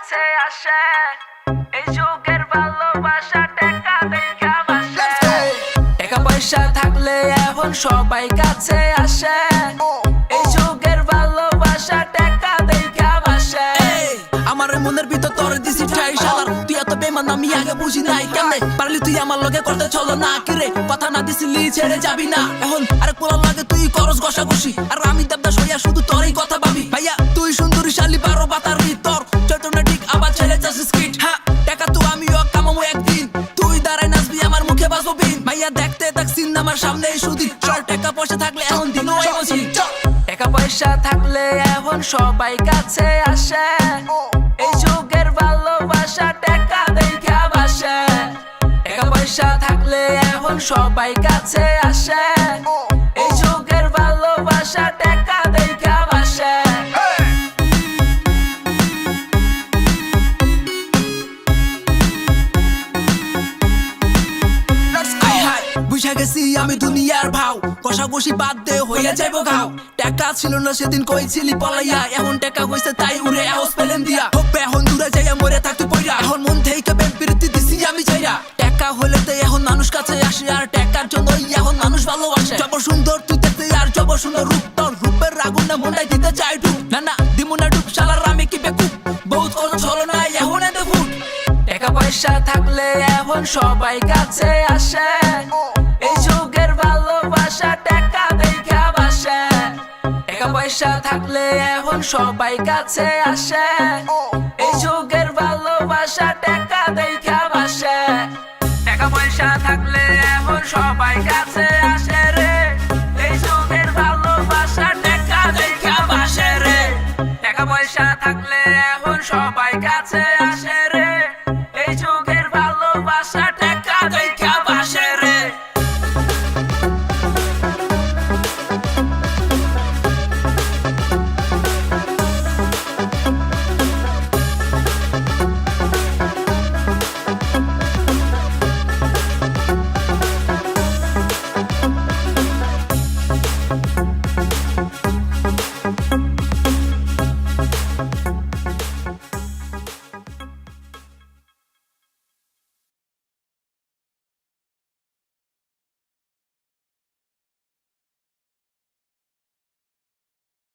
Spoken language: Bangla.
কাছে আসে এই যুগের ভালোবাসা টাকা দেখা বাসে টাকা পয়সা থাকলে এখন সবাই কাছে আসে এই যুগের ভালোবাসা টাকা দেখা বাসে আমার মনের ভিতর তোর দিছি ঠাই শালার তুই এত বেমান আমি আগে বুঝি নাই কেমনে পারলি তুই আমার লগে করতে চলো না কিরে কথা না দিছিলি ছেড়ে যাবি না এখন আরে কোলা লাগে তুই করস ঘষাঘষি আর আমি দেবদা সইয়া শুধু তোরই কথা ভাবি ভাইয়া তুই সুন্দরী শালি 12 বাতার ভিতর চৈতন্য ঠিক আবার ছেড়ে যাস স্কিট হ্যাঁ টাকা তো আমিও কামাবো একদিন তুই দাঁড়াই নাচবি আমার মুখে বাজবো বিন ভাইয়া দেখতে দেখছিন আমার সামনে সুদি চল টাকা পয়সা থাকলে এখন দিনও বসি টাকা পয়সা থাকলে এখন সবাই কাছে আসে এই যুগের ভালোবাসা টাকা দেখা বাসে টাকা পয়সা থাকলে এখন সবাই কাছে আসে এই যুগের ভালোবাসা টাকা দেখা বাসে বুঝা গেছি আমি দুনিয়ার ভাও কষাকষি বাদ দে হইয়া যাইব ঘাও টাকা ছিল না সেদিন কইছিলি পলাইয়া এখন টাকা হইছে তাই উড়ে হাউস পেলেন দিয়া হোপে এখন দূরে যাইয়া মরে থাকতে পইরা এখন মন থেকে বেম্পিরিতি দিছি আমি যাইরা টাকা হইলে তো এখন মানুষ কাছে আসে আর টাকার জন্যই এখন মানুষ ভালোবাসে জব সুন্দর তুই দেখতে আর জব সুন্দর রূপ তোর রূপের আগুন না মনটাই দিতে চাই ডুব না না দিমু না ডুব শালার আমি কি বেকুব বহুত কোন ছলো না এখন এতে ফুট টাকা পয়সা থাকলে এখন সবাই কাছে আসে এই যুগের ভালোবাসা টাকা দেখা বাসে টাকা পয়সা থাকলে এখন সবাই কাছে আসে এই যুগের ভালোবাসা টাকা দেখা বাসে টাকা পয়সা থাকলে এখন সবাই কাছে